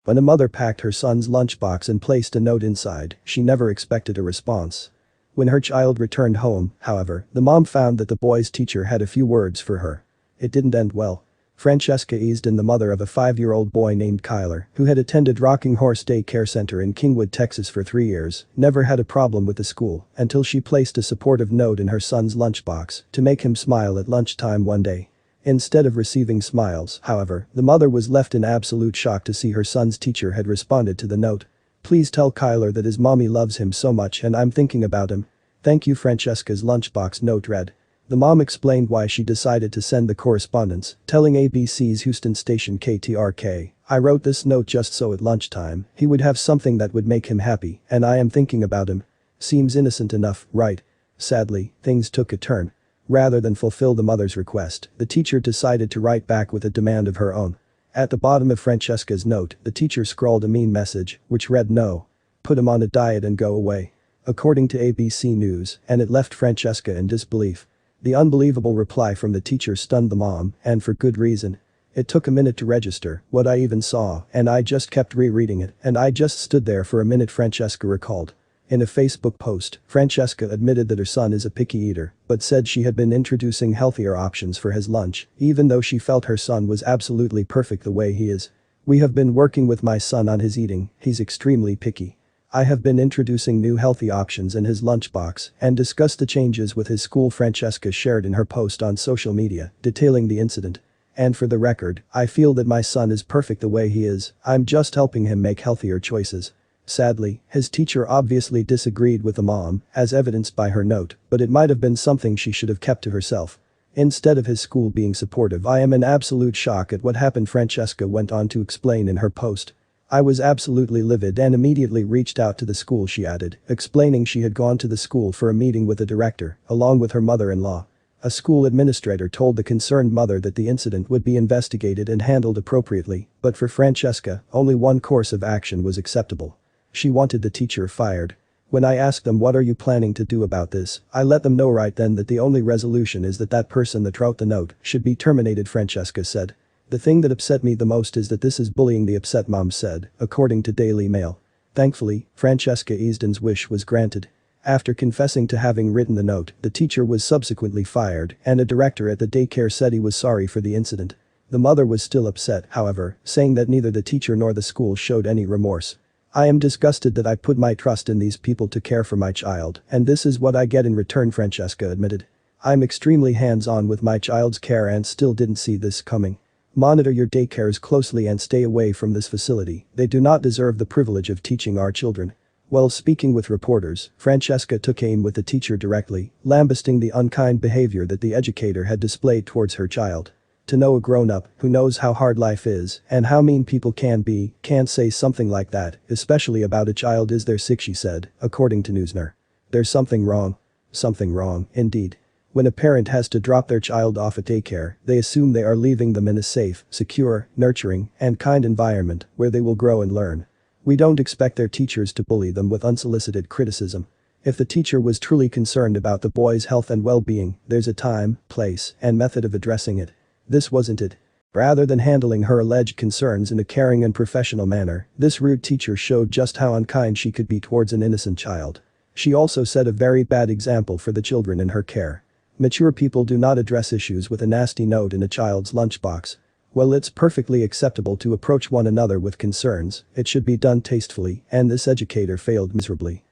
When a mother packed her son's lunchbox and placed a note inside, she never expected a response. When her child returned home, however, the mom found that the boy's teacher had a few words for her. It didn't end well. Francesca Easton, the mother of a 5-year-old boy named Kyler, who had attended Rocking Horse Day Care Center in Kingwood, Texas for 3 years, never had a problem with the school until she placed a supportive note in her son's lunchbox to make him smile at lunchtime one day. Instead of receiving smiles, however, the mother was left in absolute shock to see her son's teacher had responded to the note. "Please tell Kyler that his mommy loves him so much and I'm thinking about him. Thank you." Francesca's lunchbox note read. The mom explained why she decided to send the correspondence, telling ABC's Houston station KTRK, "I wrote this note just so at lunchtime he would have something that would make him happy, and I am thinking about him. Seems innocent enough, right?" Sadly, things took a turn. Rather than fulfill the mother's request, the teacher decided to write back with a demand of her own. At the bottom of Francesca's note, the teacher scrawled a mean message, which read, "No. Put him on a diet and go away." According to ABC News, and it left Francesca in disbelief. The unbelievable reply from the teacher stunned the mom, and for good reason. "It took a minute to register what I even saw, and I just kept rereading it, and I just stood there for a minute," Francesca recalled. In a Facebook post, Francesca admitted that her son is a picky eater, but said she had been introducing healthier options for his lunch, even though she felt her son was absolutely perfect the way he is. "We have been working with my son on his eating, he's extremely picky. I have been introducing new healthy options in his lunchbox and discussed the changes with his school," Francesca shared in her post on social media, detailing the incident. "And for the record, I feel that my son is perfect the way he is, I'm just helping him make healthier choices." Sadly, his teacher obviously disagreed with the mom, as evidenced by her note, but it might have been something she should have kept to herself. Instead of his school being supportive, "I am in absolute shock at what happened," Francesca went on to explain in her post. "I was absolutely livid and immediately reached out to the school," she added, explaining she had gone to the school for a meeting with the director, along with her mother-in-law. A school administrator told the concerned mother that the incident would be investigated and handled appropriately, but for Francesca, only one course of action was acceptable. She wanted the teacher fired. "When I asked them what are you planning to do about this, I let them know right then that the only resolution is that that person that wrote the note should be terminated," Francesca said. "The thing that upset me the most is that this is bullying," the upset mom said, according to Daily Mail. Thankfully, Francesca Easton's wish was granted. After confessing to having written the note, the teacher was subsequently fired, and a director at the daycare said he was sorry for the incident. The mother was still upset, however, saying that neither the teacher nor the school showed any remorse. "I am disgusted that I put my trust in these people to care for my child, and this is what I get in return," Francesca admitted. "I'm extremely hands-on with my child's care and still didn't see this coming. Monitor your daycares closely and stay away from this facility, they do not deserve the privilege of teaching our children." While speaking with reporters, Francesca took aim with the teacher directly, lambasting the unkind behavior that the educator had displayed towards her child. "To know a grown-up who knows how hard life is and how mean people can be can't say something like that, especially about a child. Is there sick?" she said, according to Newsner. "There's something wrong. Something wrong, indeed. When a parent has to drop their child off at daycare, they assume they are leaving them in a safe, secure, nurturing, and kind environment where they will grow and learn. We don't expect their teachers to bully them with unsolicited criticism. If the teacher was truly concerned about the boy's health and well-being, there's a time, place, and method of addressing it. This wasn't it. Rather than handling her alleged concerns in a caring and professional manner, this rude teacher showed just how unkind she could be towards an innocent child. She also set a very bad example for the children in her care. Mature people do not address issues with a nasty note in a child's lunchbox. While it's perfectly acceptable to approach one another with concerns, it should be done tastefully, and this educator failed miserably.